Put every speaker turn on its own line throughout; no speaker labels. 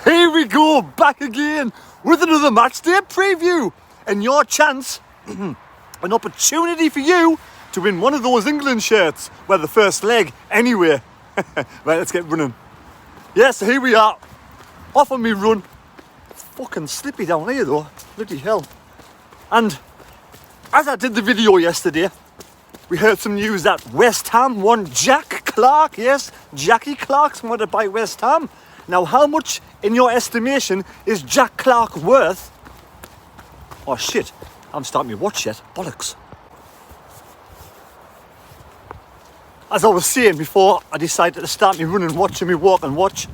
Here we go, back again with another match day preview and your chance, an opportunity for you to win one of those England shirts. Well, the first leg anyway. Right, let's get running. Yes, here we are, off on me run. It's fucking slippy down here though, bloody hell. And as I did the video yesterday, we heard some news that West Ham won Jack Clarke. Yes, Jackie Clarke's wanted by West Ham. Now, how much, in your estimation, is Jack Clarke worth? Oh shit, I'm starting my watch yet. Bollocks. As I was saying before, I decided to start me running, watching me walk and watch.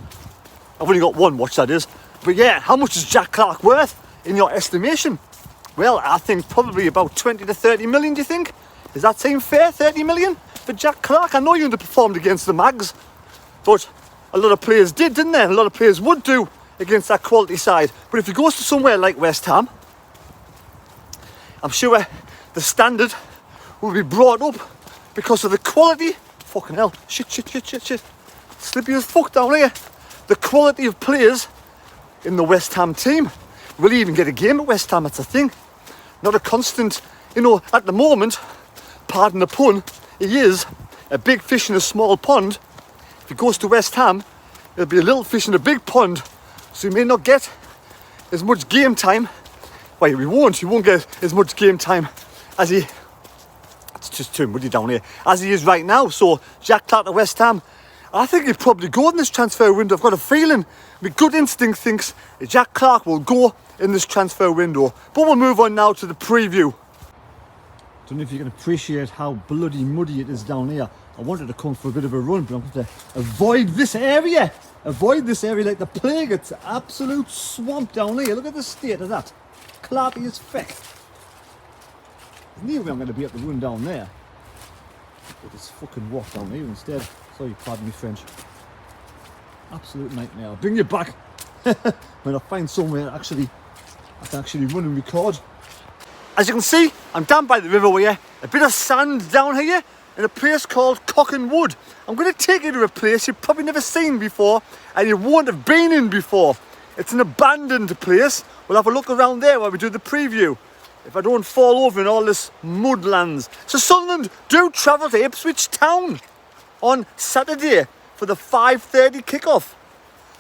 I've only got one watch, that is. But yeah, how much is Jack Clarke worth, in your estimation? Well, I think probably about 20 to 30 million, do you think? Does that seem fair, 30 million for Jack Clarke? I know you underperformed against the Mags, but a lot of players did, didn't they? A lot of players would do against that quality side. But if he goes to somewhere like West Ham, I'm sure the standard will be brought up because of the quality. Fucking hell, shit. Slippy as fuck down here. The quality of players in the West Ham team. Will he even get a game at West Ham? That's a thing. Not a constant, at the moment, pardon the pun, he is a big fish in a small pond. If he goes to West Ham, he'll be a little fish in a big pond, so he may not get as much game time. Well, he won't get as much game time as he, it's just too muddy down here, as he is right now. So Jack Clarke to West Ham, I think he'll probably go in this transfer window. I've got a feeling, my gut instinct thinks Jack Clarke will go in this transfer window. But we'll move on now to the preview. Don't know if you can appreciate how bloody muddy it is down here. I wanted to come for a bit of a run, but I'm going to avoid this area. Avoid this area like the plague. It's absolute swamp down here. Look at the state of that. Clarke as feck. There's no way I'm going to be able to run down there. But it's fucking walk down here instead. Sorry, pardon me French. Absolute nightmare. I'll bring you back when I find somewhere I can actually run and record. As you can see, I'm down by the river here. A bit of sand down here in a place called Cockenwood. I'm going to take you to a place you've probably never seen before and you won't have been in before. It's an abandoned place. We'll have a look around there while we do the preview. If I don't fall over in all this mudlands. So Sunderland do travel to Ipswich Town on Saturday for the 5:30 kickoff.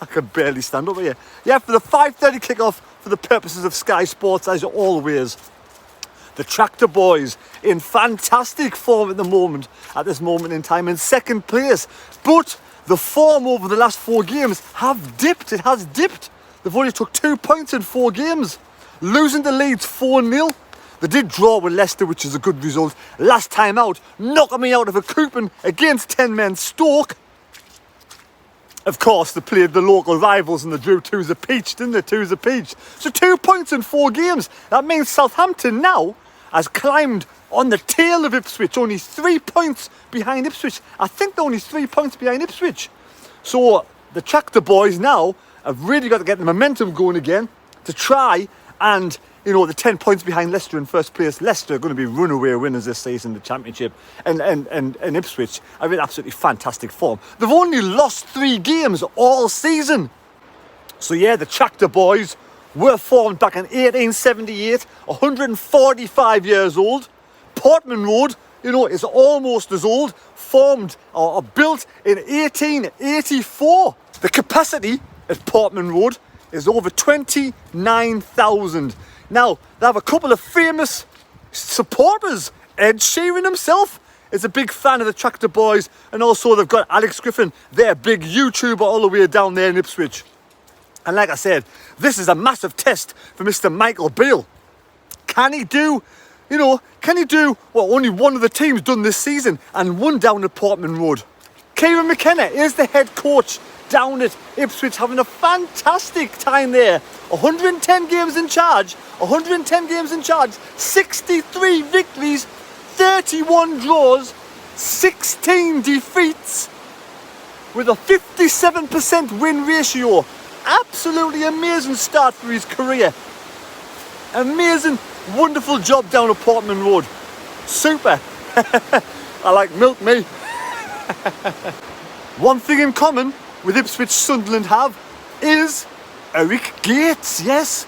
I can barely stand up here. Yeah, for the 5:30 kickoff for the purposes of Sky Sports as always. The Tractor Boys in fantastic form at this moment in time, in second place. But the form over the last 4 games have dipped. It has dipped. They've only took 2 points in 4 games. Losing to Leeds 4-0. They did draw with Leicester, which is a good result. Last time out, knocking me out of a coupon against 10-men Stoke. Of course, they played the local rivals and they drew 2s apiece, didn't they? 2s apiece. So 2 points in 4 games. That means Southampton now has climbed on the tail of Ipswich, only 3 points behind Ipswich. I think they're only 3 points behind Ipswich. So the Tractor Boys now have really got to get the momentum going again to try and, the 10 points behind Leicester in first place. Leicester are going to be runaway winners this season in the Championship. And Ipswich are in absolutely fantastic form. They've only lost 3 games all season. So yeah, the Tractor Boys were formed back in 1878, 145 years old. Portman Road, is almost as old, formed or built in 1884. The capacity at Portman Road is over 29,000. Now, they have a couple of famous supporters. Ed Sheeran himself is a big fan of the Tractor Boys, and also they've got Alex Griffin, their big YouTuber all the way down there in Ipswich. And like I said, this is a massive test for Mr. Michael Beale. Can he do what only one of the teams done this season and won down at Portman Road? Kieran McKenna is the head coach down at Ipswich, having a fantastic time there. 110 games in charge, 63 victories, 31 draws, 16 defeats, with a 57% win ratio. Absolutely amazing start for his career. Amazing, wonderful job down at Portman Road. Super. I like milk, me. One thing in common with Ipswich Sunderland have, is Eric Gates, yes.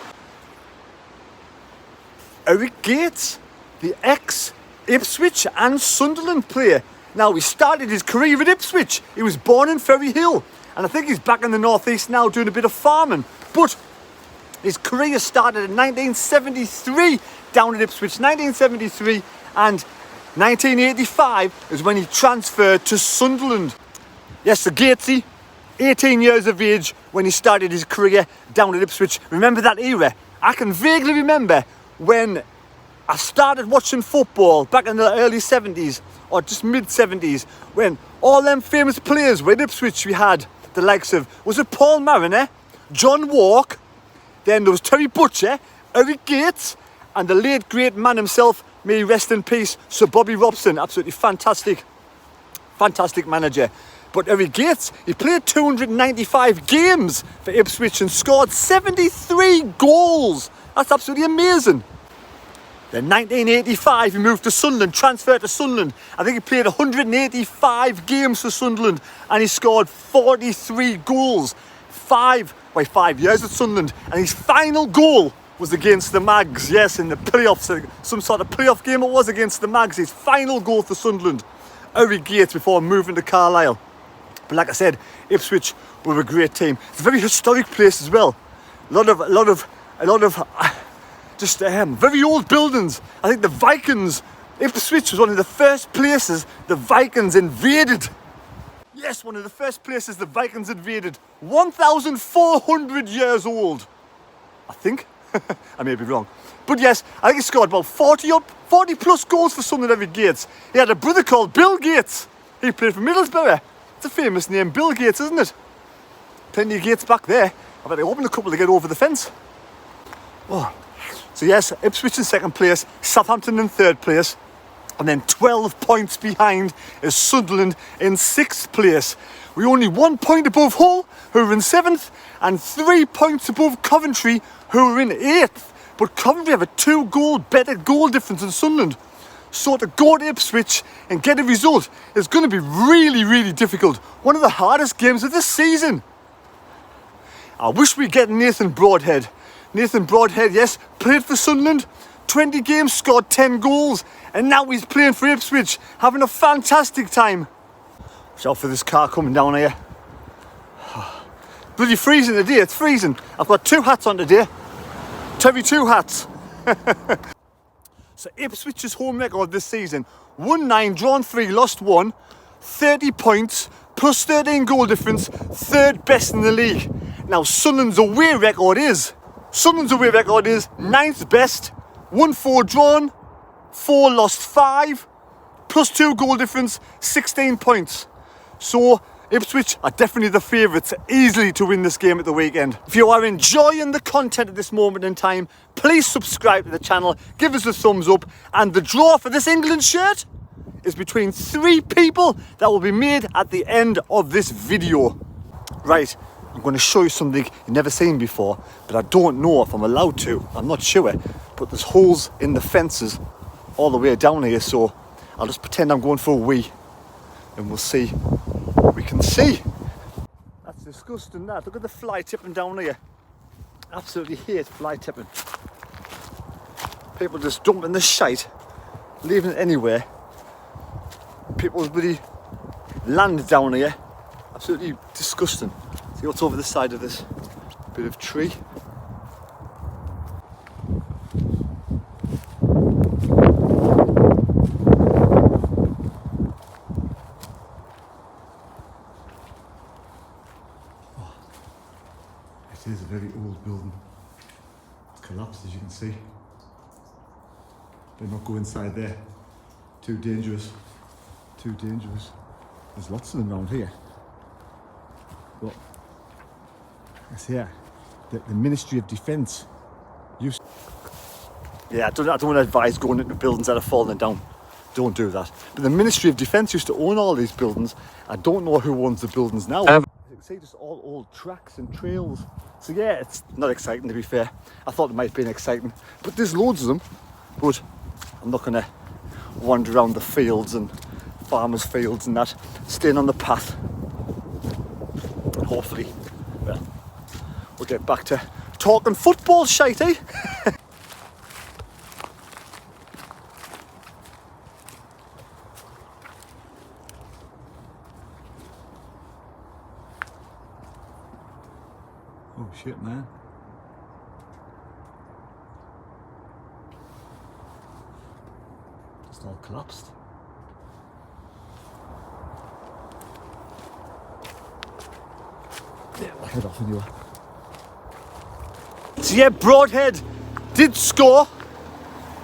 Eric Gates, the ex-Ipswich and Sunderland player. Now, he started his career at Ipswich. He was born in Ferry Hill, and I think he's back in the northeast now doing a bit of farming. But his career started in 1973 down at Ipswich, 1973, and 1985 is when he transferred to Sunderland. Yes, the Gatesy, 18 years of age when he started his career down at Ipswich. Remember that era? I can vaguely remember when I started watching football back in the early 70s or just mid 70s, when all them famous players were at Ipswich. We had the likes of, was it Paul Mariner, John Walk, then there was Terry Butcher, Eric Gates, and the late great man himself, may he rest in peace, Sir Bobby Robson. Absolutely fantastic manager. But Eric Gates, he played 295 games for Ipswich and scored 73 goals. That's absolutely amazing. Then 1985, he moved to Sunderland, transferred to Sunderland. I think he played 185 games for Sunderland and he scored 43 goals. 5 years at Sunderland. And his final goal was against the Mags. Yes, in the playoffs, some sort of playoff game it was against the Mags. His final goal for Sunderland. Eric Gates before moving to Carlisle. But like I said, Ipswich were a great team. It's a very historic place as well. A lot of just very old buildings. I think the Vikings, Ipswich was one of the first places the Vikings invaded. Yes, one of the first places the Vikings invaded. 1,400 years old, I think. I may be wrong. But yes, I think he scored about 40 plus goals for Sunderland, Eric Gates. He had a brother called Bill Gates. He played for Middlesbrough. It's a famous name, Bill Gates, isn't it? Plenty of gates back there. I bet they opened a couple to get over the fence. Oh. So yes, Ipswich in second place, Southampton in third place, and then 12 points behind is Sunderland in sixth place. We're only 1 point above Hull, who are in seventh, and 3 points above Coventry, who are in eighth. But Coventry have a 2-goal better goal difference than Sunderland. So to go to Ipswich and get a result is going to be really, really difficult. One of the hardest games of the season. I wish we'd get Nathan Broadhead. Nathan Broadhead, yes, played for Sunderland, 20 games, scored 10 goals, and now he's playing for Ipswich, having a fantastic time. Watch out for this car coming down here. Bloody freezing today, it's freezing. I've got 2 hats on today. Terry 2 hats. So Ipswich's home record this season, won 9, drawn 3, lost 1, 30 points, plus 13 goal difference, third best in the league. Now Sunderland's away record is 9th best, 1, 4 drawn, 4 lost 5, plus 2 goal difference, 16 points. So Ipswich are definitely the favourites easily to win this game at the weekend. If you are enjoying the content at this moment in time, please subscribe to the channel, give us a thumbs up, and the draw for this England shirt is between 3 people that will be made at the end of this video. Right. I'm going to show you something you've never seen before, but I don't know if I'm allowed to. I'm not sure. But there's holes in the fences all the way down here, so I'll just pretend I'm going for a wee and we'll see what we can see. That's disgusting, that. Look at the fly tipping down here. Absolutely hate fly tipping. People just dumping the shite, leaving it anywhere. People's bloody land down here. Absolutely disgusting. See what's over the side of this bit of tree. Oh, it is a very old building. It's collapsed, as you can see. Better not go inside there. Too dangerous. Too dangerous. There's lots of them around here. But it's here. The Ministry of Defence used. Yeah, I don't want to advise going into buildings that are falling down. Don't do that. But the Ministry of Defence used to own all these buildings. I don't know who owns the buildings now. You can see just all old tracks and trails. So yeah, it's not exciting, to be fair. I thought it might have been exciting, but there's loads of them. But I'm not going to wander around the fields and farmers' fields and that, staying on the path. And hopefully, well, we'll get back to talking football shite, eh? Oh shit, man. Just all collapsed. Yeah, I'll head off anyway. So yeah, Broadhead did score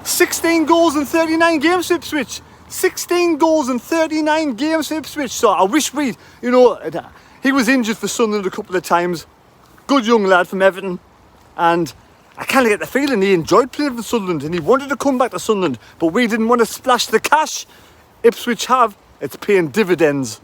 16 goals in 39 games for Ipswich. 16 goals in 39 games for Ipswich. So I wish we'd, you know, he was injured for Sunderland a couple of times. Good young lad from Everton. And I kind of get the feeling he enjoyed playing for Sunderland and he wanted to come back to Sunderland. But we didn't want to splash the cash. Ipswich have. It's paying dividends.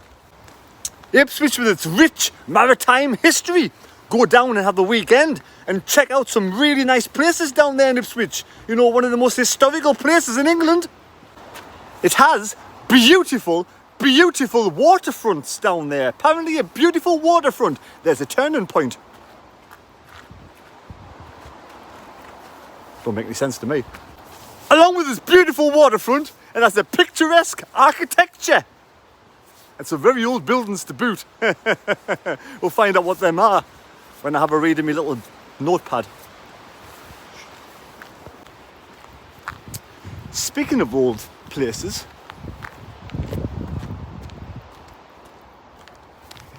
Ipswich, with its rich maritime history, go down and have the weekend and check out some really nice places down there in Ipswich. You know, one of the most historical places in England. It has beautiful, beautiful waterfronts down there. Apparently a beautiful waterfront. There's a turning point. Don't make any sense to me. Along with this beautiful waterfront, it has a picturesque architecture. And some very old buildings to boot. We'll find out what them are when I have a read in my little notepad. Speaking of old places,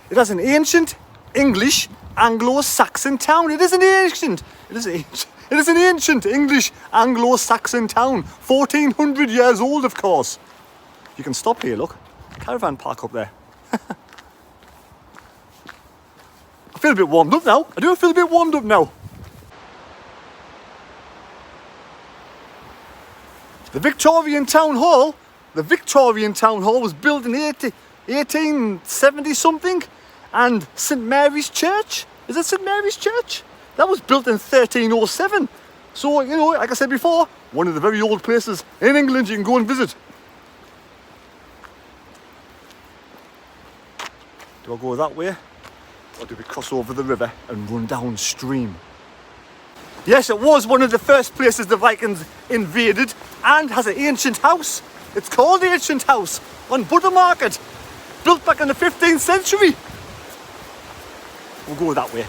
it has an ancient English Anglo-Saxon town. It is an ancient English Anglo-Saxon town. 1400 years old, of course. You can stop here, look. Caravan park up there. I feel a bit warmed up now. I do feel a bit warmed up now. The Victorian Town Hall was built in 1870 something, and St Mary's Church, is it St Mary's Church? That was built in 1307. So, you know, like I said before, one of the very old places in England you can go and visit. Do I go that way? Or do we cross over the river and run downstream? Yes, it was one of the first places the Vikings invaded and has an ancient house. It's called the Ancient House on Butter Market, built back in the 15th century. We'll go that way.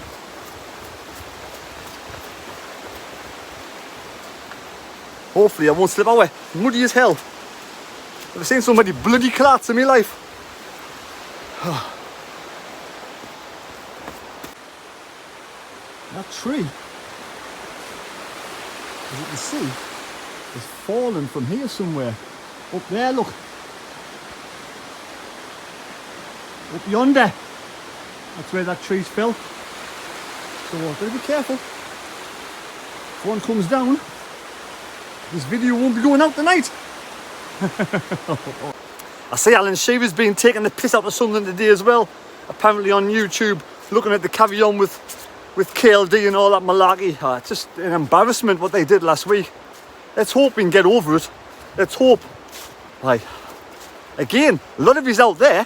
Hopefully I won't slip away. Muddy as hell. I've seen so many bloody clats in my life. That tree, as you can see, is fallen from here somewhere. Up there, look. Up yonder. That's where that tree's fell. So better be careful. If one comes down, this video won't be going out tonight. I see Alan Shearer's been taking the piss out of Sunderland today as well. Apparently on YouTube, looking at the carry-on with KLD and all that malarkey. It's just an embarrassment what they did last week. Let's hope we can get over it. Let's hope. Like, again, a lot of yous out there,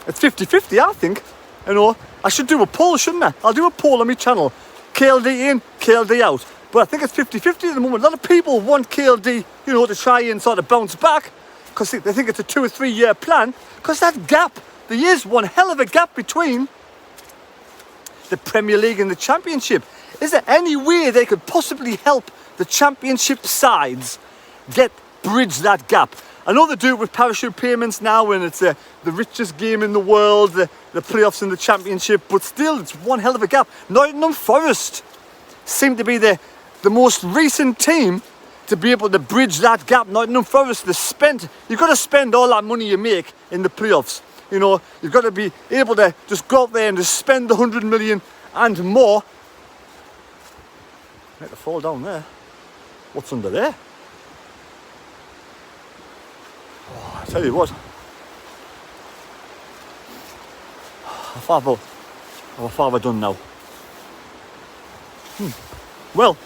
it's 50-50, I think. You know, I should do a poll, shouldn't I? I'll do a poll on my channel. KLD in, KLD out. But I think it's 50-50 at the moment. A lot of people want KLD, you know, to try and sort of bounce back because they think it's a 2 or 3 year plan. Because that gap, there is one hell of a gap between the Premier League and the Championship. Is there any way they could possibly help the Championship sides bridge that gap? I know they do it with parachute payments now and it's the richest game in the world, the playoffs in the Championship, but still it's one hell of a gap. Nottingham Forest seem to be the most recent team to be able to bridge that gap. Nottingham Forest, you've got to spend all that money you make in the playoffs. You know, you've got to be able to just go out there and just spend the 100 million and more. Make it fall down there. What's under there? Oh, I tell you what. How far have I done now? Well,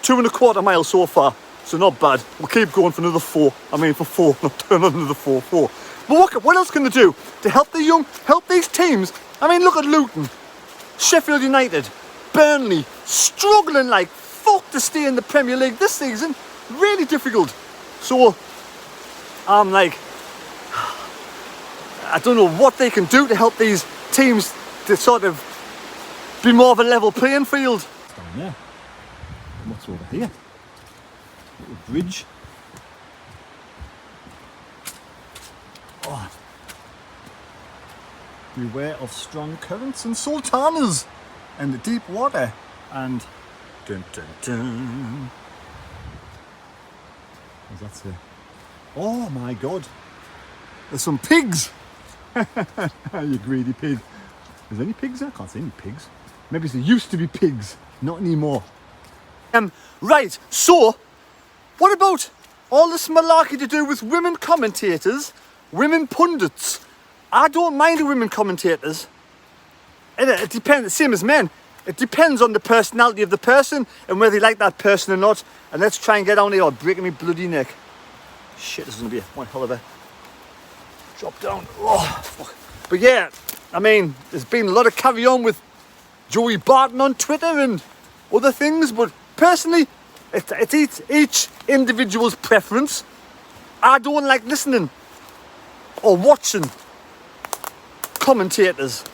2.25 miles so far, so not bad. We'll keep going for another 4. I mean, for 4, not another 4. But what else can they do to help the young, help these teams? I mean, look at Luton, Sheffield United, Burnley, struggling like fuck to stay in the Premier League this season. Really difficult. So I'm like, I don't know what they can do to help these teams to sort of be more of a level playing field. Down there. And what's over here? Little bridge. Oh. Beware of strong currents and sultanas and the deep water. And dun dun dun. What does that say? Oh my god. There's some pigs. You greedy pig. Is there any pigs there? I can't see any pigs. Maybe there used to be pigs. Not anymore. Right, so what about all this malarkey to do with women commentators, women pundits? I don't mind the women commentators. It depends, same as men. It depends on the personality of the person and whether they like that person or not. And let's try and get on here or breaking me bloody neck. Shit, this is going to be one hell of a drop down. Oh, fuck. But yeah, I mean, there's been a lot of carry on with Joey Barton on Twitter and other things, but personally, it's each individual's preference. I don't like listening or watching commentators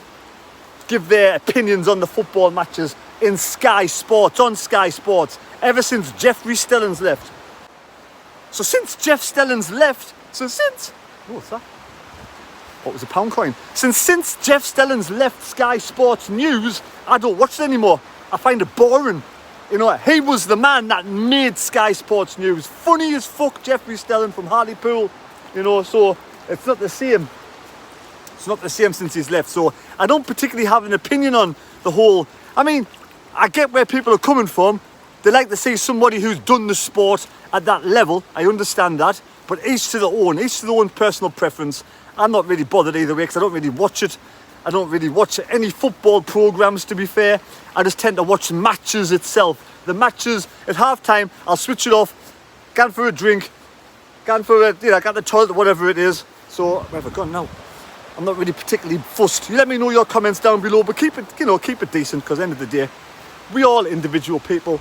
give their opinions on the football matches in Sky Sports, on Sky Sports, ever since Jeffrey Stelling's left. So since Jeff Stelling's left, what's that? What was a pound coin? Since Jeff Stelling's left Sky Sports News, I don't watch it anymore. I find it boring. You know, he was the man that made Sky Sports News. Funny as fuck, Jeffrey Stelling from Hartlepool. You know, so it's not the same. It's not the same since he's left. So I don't particularly have an opinion on the whole. I mean, I get where people are coming from. They like to see somebody who's done the sport at that level. I understand that. But each to their own personal preference. I'm not really bothered either way because I don't really watch it. I don't really watch any football programmes, to be fair. I just tend to watch matches itself. The matches at half-time, I'll switch it off, go for a drink, go for a, go to the toilet or whatever it is. So, where have I gone now? I'm not really particularly fussed. You let me know your comments down below, but keep it, keep it decent, because at the end of the day, we all individual people.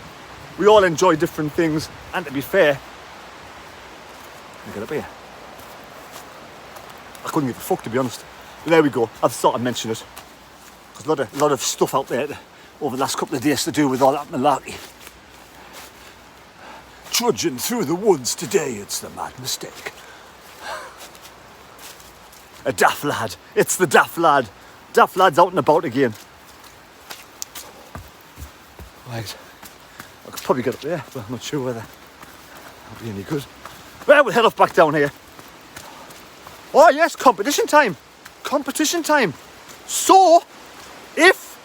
We all enjoy different things, and to be fair, get up here. I couldn't give a fuck, to be honest. But there we go. I thought I'd mention it. There's a lot of stuff out there over the last couple of days to do with all that malarkey. Trudging through the woods today, it's the mad mistake. A daft lad. It's the daft lad. Daft lad's out and about again. Right. I could probably get up there, but I'm not sure whether that'll be any good. Well, we'll head off back down here. Oh yes, competition time. Competition time. So, if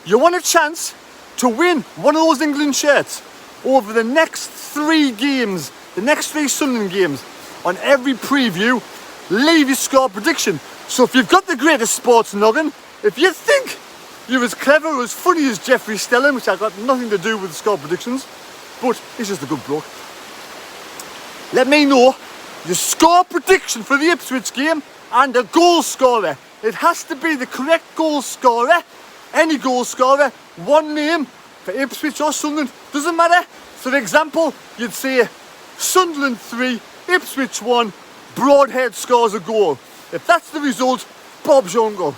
you want a chance to win one of those England shirts over the next 3 games, the next 3 Sunderland games, on every preview, leave your score prediction. So if you've got the greatest sports noggin, if you think you're as clever or as funny as Jeffrey Stelling, which I've got nothing to do with score predictions, but he's just a good bloke, let me know your score prediction for the Ipswich game and a goal scorer. It has to be the correct goal scorer. Any goal scorer, one name for Ipswich or Sunderland, doesn't matter. For example, you'd say Sunderland 3, Ipswich 1, Broadhead scores a goal. If that's the result, Bob's your uncle.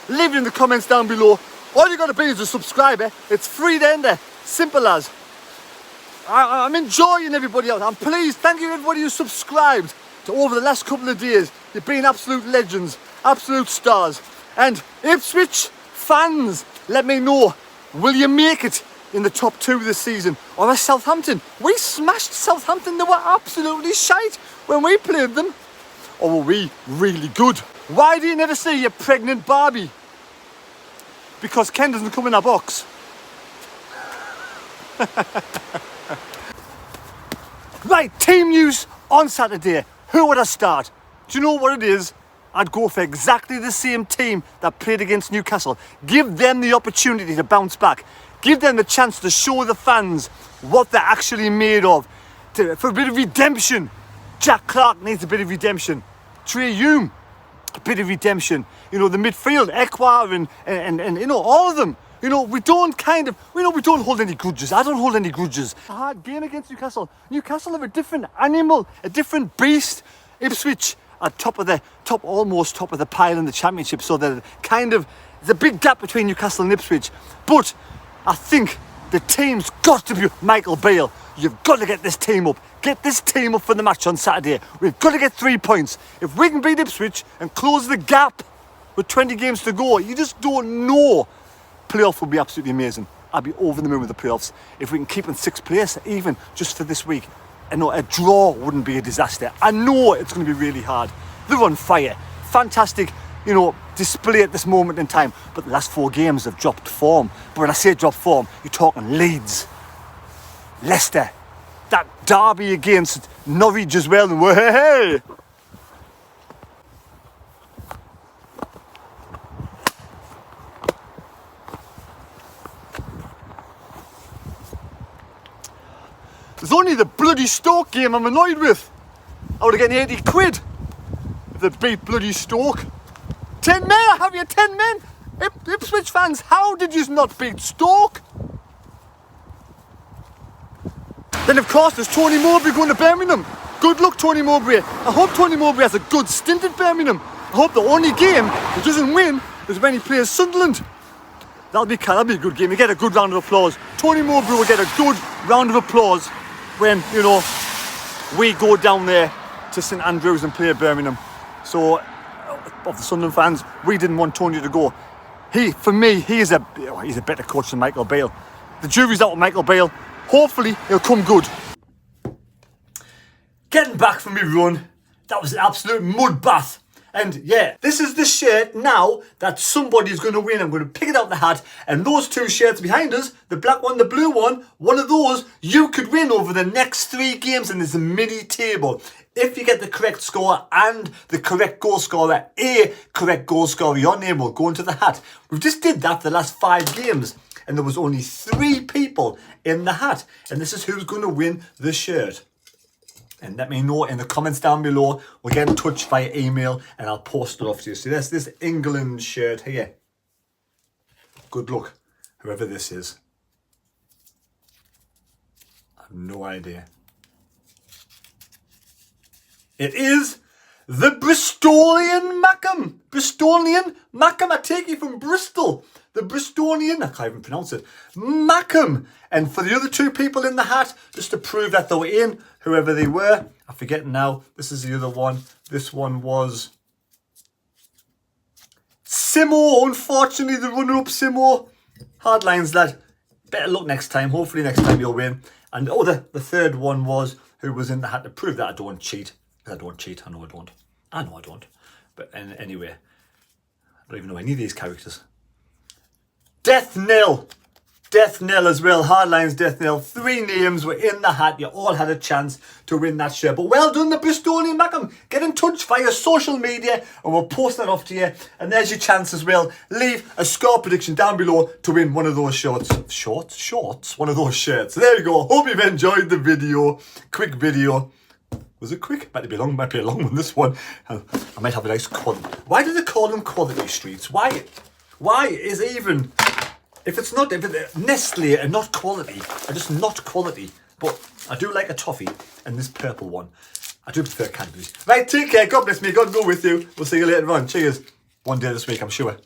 Leave it in the comments down below. All you got to be is a subscriber. It's free then there. Simple as. I'm enjoying everybody else. I'm pleased. Thank you everybody who subscribed to over the last couple of days. You've been absolute legends, absolute stars. And Ipswich fans, let me know, will you make it in the top 2 this season? Or is Southampton? We smashed Southampton. They were absolutely shite when we played them. Or were we really good? Why do you never see your pregnant Barbie? Because Ken doesn't come in a box. Right, team news on Saturday. Who would I start? Do you know what it is? I'd go for exactly the same team that played against Newcastle. Give them the opportunity to bounce back. Give them the chance to show the fans what they're actually made of. For a bit of redemption. Jack Clarke needs a bit of redemption. Trey Hume, a bit of redemption. You know, the midfield, Ekwa and you know, all of them. You know, we don't hold any grudges. I don't hold any grudges. A hard game against Newcastle. Newcastle have a different animal, a different beast. Ipswich are almost top of the pile in the Championship, so they're there's a big gap between Newcastle and Ipswich. But I think the team's got to be Michael Beale. You've got to get this team up. Get this team up for the match on Saturday. We've got to get 3 points. If we can beat Ipswich and close the gap with 20 games to go, you just don't know. Playoff will be absolutely amazing. I'll be over the moon with the playoffs. If we can keep in 6th place, even just for this week, I know a draw wouldn't be a disaster. I know it's going to be really hard. They're on fire. Fantastic, you know, display at this moment in time. But the last 4 games have dropped form. But when I say drop form, you're talking Leeds, Leicester, that derby against Norwich as well. And hey! It's only the bloody Stoke game I'm annoyed with. I would have getting 80 quid if they beat bloody Stoke. 10 men, I have you 10 men. Ipswich fans, how did you not beat Stoke? Then of course there's Tony Mowbray going to Birmingham. Good luck, Tony Mowbray. I hope Tony Mowbray has a good stint at Birmingham. I hope the only game he doesn't win is when he plays Sunderland. That'll be a good game. You get a good round of applause. Tony Mowbray will get a good round of applause when, you know, we go down there to St Andrews and play Birmingham. So, of the Sunderland fans, we didn't want Tony to go. For me, he's a better coach than Michael Beale. The jury's out on Michael Beale. Hopefully, he'll come good. Getting back from my run, that was an absolute mud bath. And yeah, this is the shirt now that somebody's going to win. I'm going to pick it out of the hat. And those 2 shirts behind us, the black one, the blue one of those, you could win over the next 3 games. And there's a mini table. If you get the correct score and the correct goal scorer, a correct goal scorer, your name will go into the hat. We just did that for the last 5 games. And there was only 3 people in the hat. And this is who's going to win the shirt. And let me know in the comments down below. We'll get in touch via email and I'll post it off to you. So there's this England shirt here. Good luck, whoever this is. I have no idea. It is the Bristolian Mackem. Bristolian Mackem, I take you from Bristol. The Bristolian, I can't even pronounce it, Mackem. And for the other 2 people in the hat, just to prove that they were in, whoever they were, I forget now, this is the other one. This one was Simo, unfortunately, the runner-up Simo. Hard lines, lad. Better luck next time. Hopefully next time you'll win. And oh, the 3rd one was who was in the hat to prove that I don't cheat. I don't cheat, I know I don't. I know I don't. But anyway, I don't even know any of these characters. Death Knell. Death Knell as well. Hardlines Death Knell. 3 names were in the hat. You all had a chance to win that shirt. But well done, the Bristolian Mackem. Get in touch via social media and we'll post that off to you. And there's your chance as well. Leave a score prediction down below to win one of those shorts. Shorts? One of those shirts. There you go. Hope you've enjoyed the video. Quick video. Was it quick? Might be a long one, this one. I might have a nice quality. Why do they call them quality streets? Why is even... If Nestle are not quality, are just not quality. But I do like a toffee and this purple one. I do prefer Cadbury's. Right, take care. God bless me. God go with you. We'll see you later on. Cheers. One day this week, I'm sure.